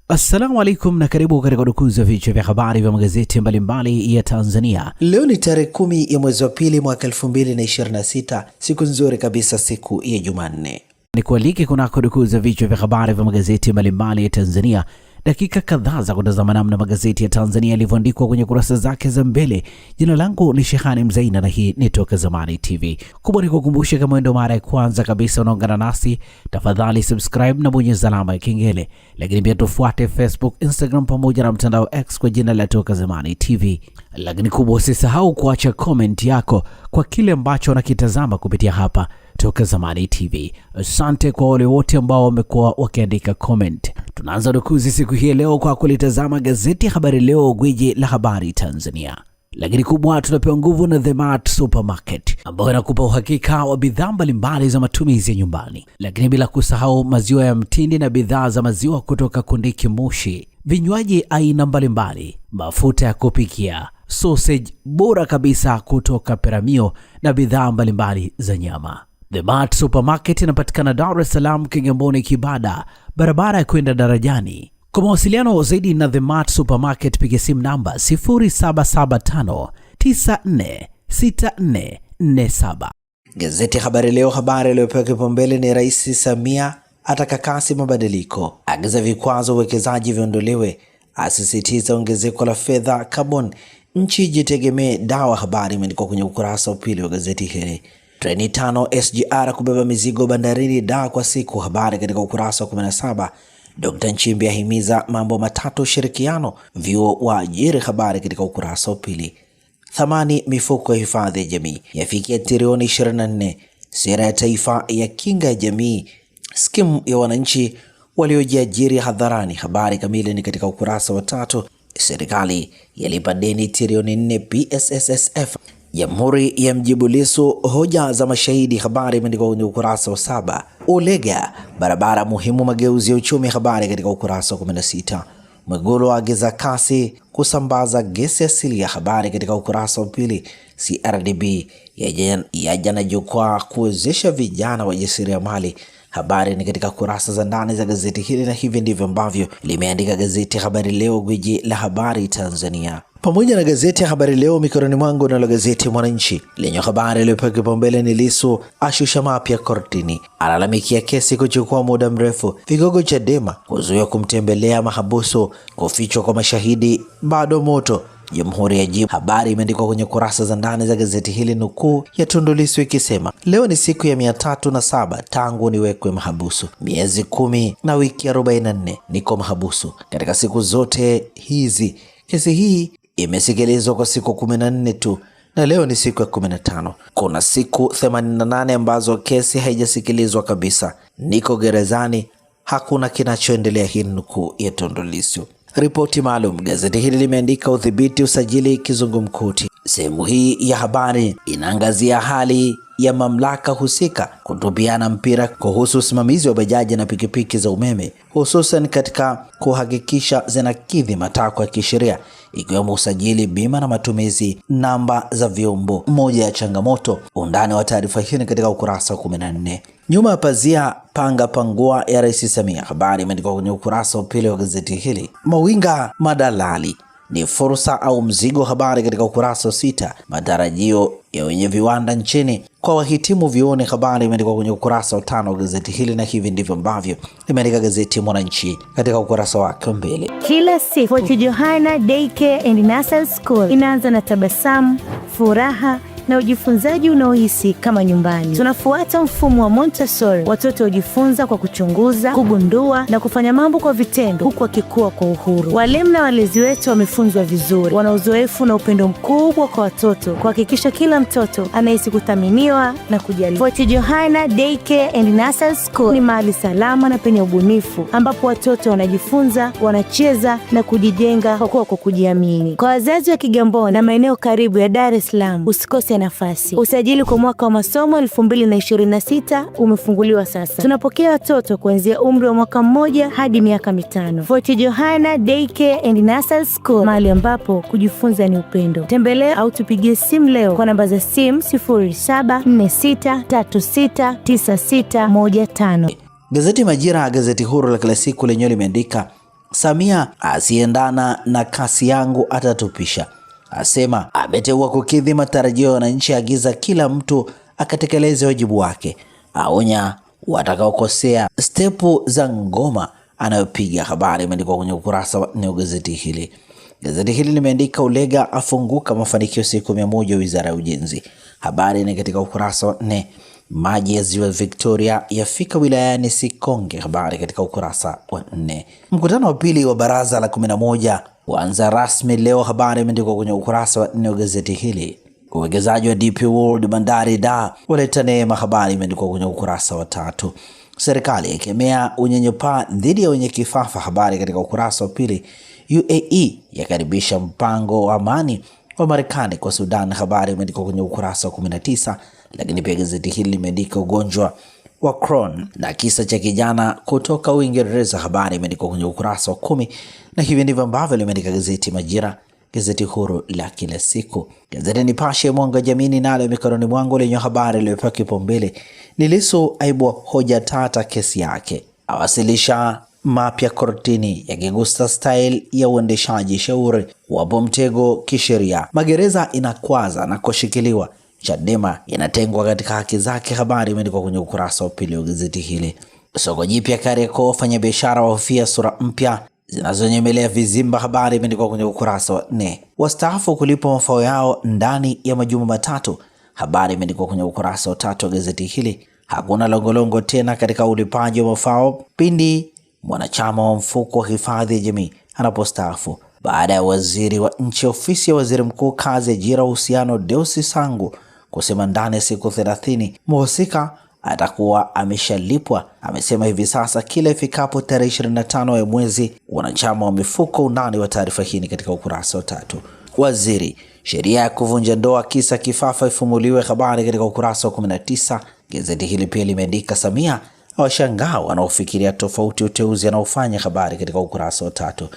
Assalamu alaikum na karibu katika udukuzi wa vichwa vya habari vya magazeti mbalimbali ya Tanzania. Leo ni tarehe 10 ya mwezi wa pili mwaka 2026, siku nzuri kabisa, siku ya Jumanne. Ni kualike kunako udukuzi wa vichwa vya habari vya magazeti mbalimbali ya Tanzania. Dakika kadhaa za kutazama namna magazeti ya Tanzania yalivyoandikwa kwenye kurasa zake za mbele. Jina langu ni Shehani Mzaina na hii ni Toka Zamani TV. Kubwa ni kukumbusha, kama ndio mara ya kwanza kabisa unaungana nasi, tafadhali subscribe na bonyeza alama ya kengele. Lakini pia tufuate Facebook, Instagram pamoja na mtandao X kwa jina la Toka Zamani TV. Lakini kubwa, usisahau kuacha comment yako kwa kile ambacho unakitazama kupitia hapa Toka Zamani TV. Asante kwa wale wote ambao wamekuwa wakiandika comment. Tunaanza dukuzi siku hii leo kwa kulitazama gazeti Habari Leo, gwiji la habari Tanzania. Lakini kubwa, tunapewa nguvu na The Mart Supermarket ambayo inakupa uhakika wa bidhaa mbalimbali za matumizi ya nyumbani. Lakini bila kusahau maziwa ya mtindi na bidhaa za maziwa kutoka Kondiki Moshi, vinywaji aina mbalimbali, mafuta ya kupikia, sausage bora kabisa kutoka Peramio na bidhaa mbalimbali za nyama. The Mart Supermarket inapatikana Dar es Salaam, Kigamboni, Kibada, barabara ya kwenda darajani. Kwa mawasiliano zaidi na The Mart Supermarket piga simu namba 0775946447. Gazeti Habari Leo, habari iliyopewa kipaumbele ni Rais Samia ataka kasi mabadiliko, agiza vikwazo uwekezaji viondolewe, asisitiza ongezeko la fedha carbon, nchi jitegemee dawa. Habari imeandikwa kwenye ukurasa wa pili wa gazeti hili. Treni 5 SGR kubeba mizigo bandarini Dar kwa siku. Habari katika ukurasa wa 17. Dr. Nchimbi ahimiza mambo matatu ushirikiano, vyuo waajiri. Habari katika ukurasa wa pili. Thamani mifuko ya hifadhi ya jamii yafikia trilioni 24. Sera ya taifa ya kinga ya jamii, skimu ya wananchi waliojiajiri hadharani. Habari kamili ni katika ukurasa wa 3. Serikali yalipa deni trilioni 4 PSSSF. Jamhuri ya mjibu Lissu hoja za mashahidi. Habari imeandikwa kwenye ukurasa wa 7. Ulega barabara muhimu mageuzi ya uchumi. Habari katika ukurasa wa 16. Mwigulu agiza kasi kusambaza gesi asilia. Habari katika ukurasa wa 2. CRDB yaja na jukwaa kuwezesha vijana wajasiriamali. Habari ni katika kurasa za ndani za gazeti hili, na hivi ndivyo ambavyo limeandika gazeti Habari Leo, gwiji la habari Tanzania. Pamoja na gazeti ya Habari Leo mikononi mwangu, na gazeti Mwananchi lenye habari iliyopewa kipaumbele ni Lissu ashusha mapya kortini, alalamikia kesi kuchukua muda mrefu, vigogo Chadema kuzuia kumtembelea mahabusu, kufichwa kwa mashahidi bado moto, Jamhuri ya jibu. Habari imeandikwa kwenye kurasa za ndani za gazeti hili, nukuu ya Tundu Lissu ikisema, leo ni siku ya 307 tangu niwekwe mahabusu, miezi 10 na wiki 44 niko mahabusu. Katika siku zote hizi kesi hii imesikilizwa kwa siku 14 tu, na leo ni siku ya 15. Kuna siku 88 ambazo kesi haijasikilizwa kabisa. Niko gerezani, hakuna kinachoendelea. Hii nukuu ya Tundu Lissu. Ripoti maalum. Gazeti hili limeandika udhibiti usajili kizungumkuti. Sehemu hii ya habari inaangazia hali ya mamlaka husika kutupiana mpira kuhusu usimamizi wa bajaji na pikipiki za umeme, hususan katika kuhakikisha zinakidhi matakwa ya kisheria, ikiwemo usajili, bima na matumizi namba za vyombo. Moja ya changamoto. Undani wa taarifa hii katika ukurasa wa 14. Nyuma ya pazia panga pangua ya Rais Samia. Habari imeandikwa kwenye ukurasa wa pili wa gazeti hili. Mawinga madalali ni fursa au mzigo. Habari katika ukurasa wa 6. Matarajio ya wenye viwanda nchini kwa wahitimu vione. Habari imeandikwa kwenye ukurasa wa 5 wa gazeti hili, na hivi ndivyo ambavyo limeandika gazeti Mwananchi katika ukurasa wake mbele. Kila siku Fort Johanna Daycare and Nursery School inaanza na tabasamu, furaha na ujifunzaji unaohisi kama nyumbani. Tunafuata mfumo wa Montessori. Watoto hujifunza kwa kuchunguza, kugundua na kufanya mambo kwa vitendo, huku wakikua kwa uhuru. Walimu na walezi wetu wamefunzwa vizuri, wana uzoefu na upendo mkubwa kwa watoto, kuhakikisha kila mtoto anahisi kuthaminiwa na kujali. Fort Johanna Daycare and Nursery School ni mahali salama na penye ubunifu, ambapo watoto wanajifunza, wanacheza na kujijenga kwa kujiamini. Kwa wazazi wa Kigamboni na maeneo karibu ya Dar es Salaam, usikose nafasi. Usajili kwa mwaka wa masomo 2026 umefunguliwa sasa. Tunapokea watoto kuanzia umri wa mwaka 1 hadi miaka 5. Fort Johanna Daycare and Nursery School, mahali ambapo kujifunza ni upendo. Tembelea au tupigie simu leo kwa namba za simu 0746369615. Gazeti Majira, gazeti huru la kila siku, lenyewe limeandika Samia asiendana na kasi yangu atatupisha, asema ameteua kukidhi matarajio ya wananchi, agiza kila mtu akatekeleze wajibu wake, aonya watakaokosea stepu za ngoma anayopiga. Habari imeandikwa kwenye ukurasa wa 4 wa gazeti hili. Gazeti hili limeandika Ulega afunguka mafanikio siku 100 Wizara ya Ujenzi. Habari ni katika ukurasa wa 4. Maji ya Ziwa Victoria yafika wilayani Sikonge. Habari katika ukurasa wa 4. Mkutano wa pili wa baraza la 11 kuanza rasmi leo. Habari imeandikwa kwenye ukurasa wa 4 wa gazeti hili. Uwekezaji wa DP World bandari da waleta neema. Habari imeandikwa kwenye ukurasa wa 3. Serikali ikemea unyanyapaa dhidi ya wenye kifafa. Habari katika ukurasa wa 2. UAE yakaribisha mpango wa amani wa Marekani kwa Sudan. Habari imeandikwa kwenye ukurasa wa 19. Lakini pia gazeti hili limeandika ugonjwa wa Crohn na kisa cha kijana kutoka Uingereza. Habari imeandikwa kwenye ukurasa wa 10. Na hivi ndivyo ambavyo limeandika gazeti Majira, gazeti huru la kila siku. Gazeti Nipashe Mwanga Jamii nalo mikononi mwangu lenye habari iliyopewa kipaumbele ni Lissu aibua hoja tata kesi yake, awasilisha mapya kortini yakigusa style ya uendeshaji shauri, wapo mtego kisheria, magereza inakwaza na kushikiliwa, Chadema inatengwa katika haki zake. Habari imeandikwa kwenye ukurasa wa 2 wa gazeti hili. Soko jipya Kariakoo, wafanya biashara wahofia sura mpya zinazonyemelea vizimba. Habari imeandikwa kwenye ukurasa wa 4. Wastaafu kulipa mafao yao ndani ya majuma matatu. Habari imeandikwa kwenye ukurasa wa 3 wa gazeti hili. Hakuna longolongo tena katika ulipaji wa mafao pindi mwanachama wa mfuko wa hifadhi ya jamii anapostaafu. Baada ya waziri wa nchi ofisi ya waziri mkuu kazi, ajira, uhusiano Deusi Sangu kusema ndani ya siku 30 mhusika atakuwa ameshalipwa. Amesema hivi sasa kila ifikapo tarehe 25 ya mwezi wanachama wa mifuko. Undani wa taarifa hii katika ukurasa wa 3. Waziri, sheria ya kuvunja ndoa kisa kifafa ifumuliwe. Habari katika ukurasa wa 19. Gazeti hili pia limeandika Samia awashangaa wanaofikiria tofauti uteuzi anaofanya. Habari katika ukurasa wa 3.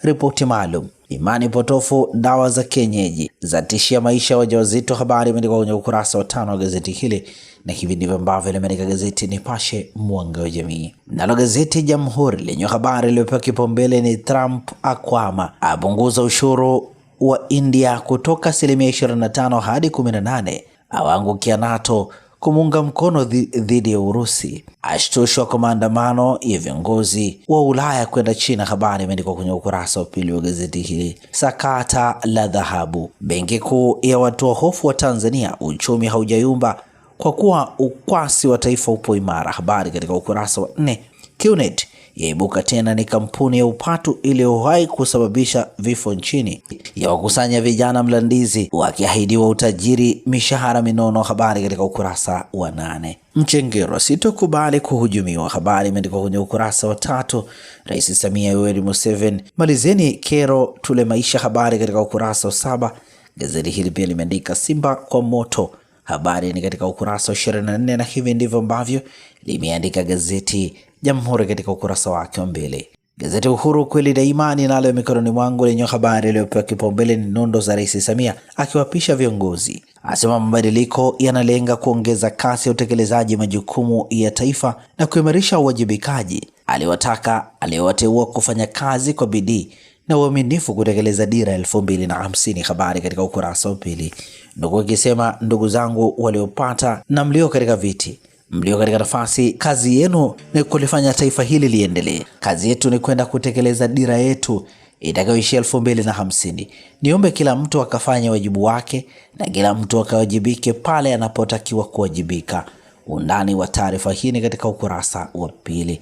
Ripoti maalum, imani potofu dawa za kienyeji zatishia maisha ya wajawazito. Habari imeandikwa kwenye ukurasa wa 5 wa gazeti hili. Na hivi ndivyo ambavyo limeandika gazeti Nipashe Mwanga wa Jamii. Nalo gazeti Jamhuri lenye habari iliyopewa kipaumbele ni Trump akwama, apunguza ushuru wa India kutoka 25% hadi 18%, awaangukia NATO kumunga mkono dhidi ya Urusi, ashtushwa kwa maandamano ya viongozi wa Ulaya kwenda China. Habari imeandikwa kwenye ukurasa wa 2 wa gazeti hili. Sakata la dhahabu, benki kuu ya watoa hofu wa Tanzania, uchumi haujayumba kwa kuwa ukwasi wa taifa upo imara. Habari katika ukurasa wa 4. QNet yaibuka tena ni kampuni ya upatu iliyowahi kusababisha vifo nchini, ya wakusanya vijana Mlandizi wakiahidiwa utajiri, mishahara minono. Habari katika ukurasa wa 8. Mchengero sitokubali kuhujumiwa. Habari imeandikwa kwenye ukurasa wa 3. Rais Samia Yoweri Museveni, malizeni kero tule maisha. Habari katika ukurasa wa 7. Gazeti hili pia limeandika Simba kwa moto. Habari ni katika ukurasa wa 24. Na hivi ndivyo ambavyo limeandika gazeti Jamhuri katika ukurasa wake wa mbele. Gazeti Uhuru kweli daima ninalo mikononi mwangu lenye habari iliyopewa kipaumbele ni nondo za Rais Samia akiwapisha viongozi, asema mabadiliko yanalenga kuongeza kasi ya utekelezaji majukumu ya taifa na kuimarisha uwajibikaji. Aliwataka aliyowateua kufanya kazi kwa bidii na uaminifu kutekeleza dira 2050. Habari katika ukurasa wa 2. Ndugu ikisema, ndugu zangu waliopata na mlio katika viti, mlio katika nafasi, kazi yenu ni kulifanya taifa hili liendelee. Kazi yetu ni kwenda kutekeleza dira yetu itakayoishia 2050. Niombe kila mtu akafanya wajibu wake na kila mtu akawajibike pale anapotakiwa kuwajibika. Undani wa taarifa hii ni katika ukurasa wa 2.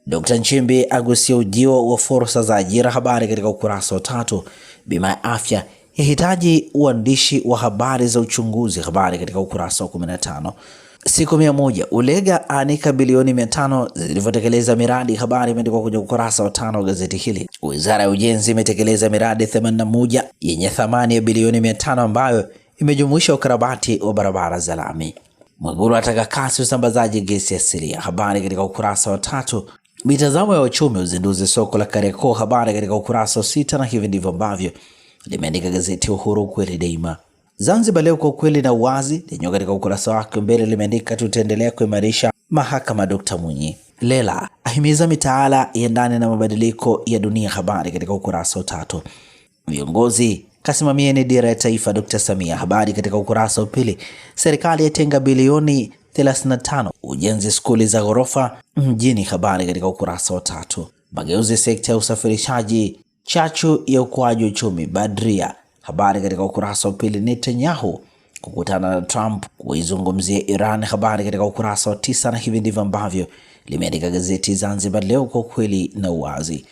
Dr. Nchimbi agusia ujio wa fursa za ajira. Habari katika ukurasa wa 3. Bima ya afya yahitaji uandishi wa habari za uchunguzi. Habari katika ukurasa wa 15. Siku 100 Ulega anika bilioni 500 zilivyotekeleza miradi. Habari imeandikwa kwenye ukurasa wa 5 wa gazeti hili. Wizara ya Ujenzi imetekeleza miradi 81 yenye thamani ya bilioni 500 ambayo imejumuisha ukarabati wa barabara za lami. Mwigulu ataka kasi usambazaji gesi asilia. Habari katika ukurasa wa 3. Mitazamo ya uchumi uzinduzi soko la Kariakoo. Habari katika ukurasa wa 6. Na hivi ndivyo ambavyo limeandika gazeti Uhuru kweli daima. Zanzibar Leo kwa ukweli na uwazi lenyewe katika ukurasa wake mbele limeandika tutaendelea kuimarisha mahakama Dr. Mwinyi. Lela ahimiza mitaala ya ndani na mabadiliko ya dunia, habari katika ukurasa wa 3. Viongozi kasimamieni dira ya taifa Dr. Samia, habari katika ukurasa wa 2. Serikali yatenga bilioni 35 ujenzi skuli za ghorofa mjini, habari katika ukurasa wa 3. Mageuzi sekta ya usafirishaji chachu ya ukuaji wa uchumi Badria, habari katika ukurasa wa 2. Netanyahu kukutana na Trump kuizungumzia Iran, habari katika ukurasa wa 9. Na hivi ndivyo ambavyo limeandika gazeti Zanzibar Leo, kwa ukweli na uwazi.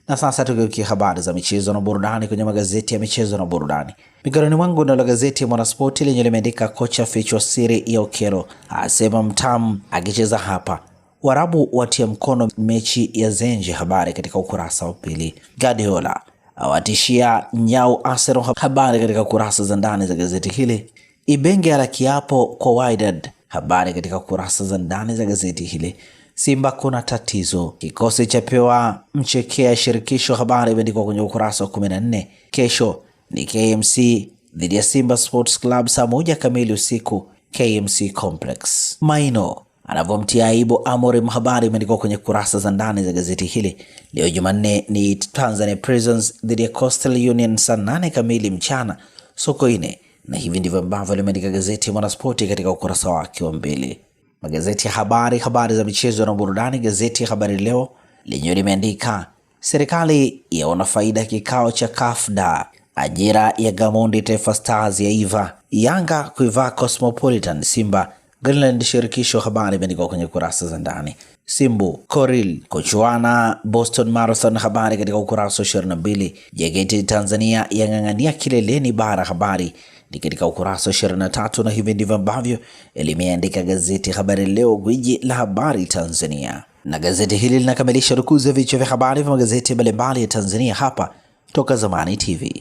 Na sasa tukiokia habari za michezo na burudani kwenye magazeti ya michezo na burudani. Mikononi mwangu ndio gazeti ya Mwanaspoti lenye limeandika kocha fichwa siri ya Okelo, asema mtamu akicheza hapa. Warabu watia mkono mechi ya Zenje, habari katika ukurasa wa 2. Guardiola awatishia nyau Arsenal, habari katika kurasa za ndani za gazeti hili. Ibenge ala kiapo kwa Wydad, habari katika kurasa za ndani za gazeti hili. Simba kuna tatizo, kikosi cha pewa mchekea shirikisho, habari imeandikwa kwenye ukurasa wa 14. Kesho ni KMC dhidi ya Simba Sports Club saa 1 kamili usiku, KMC Complex. Maino anavomtia aibu Amorim, habari imeandikwa kwenye kurasa za ndani za gazeti hili. Leo Jumanne ni Tanzania Prisons dhidi ya Coastal Union saa 8 kamili mchana Sokoine, na hivi ndivyo ambavyo limeandika gazeti ya Mwanaspoti katika ukurasa wake wa 2. Magazeti ya habari za michezo na burudani. Gazeti ya Habari Leo lenyewe limeandika serikali yaona faida kikao cha KAFDA, ajira ya Gamondi Taifa Stars ya Iva, Yanga kuivaa Cosmopolitan, Simba Greenland shirikisho, habari imeandikwa kwenye kurasa za ndani. Simbu Koril kuchuana Boston Marathon, habari katika ukurasa wa 22. JKT Tanzania yang'ang'ania kileleni bara, habari ni katika ukurasa wa 23. Na hivi ndivyo ambavyo limeandika gazeti Habari Leo, gwiji la habari Tanzania. Na gazeti hili linakamilisha rukuzi ya vichwa vya habari vya magazeti mbalimbali ya Tanzania hapa Toka Zamani TV.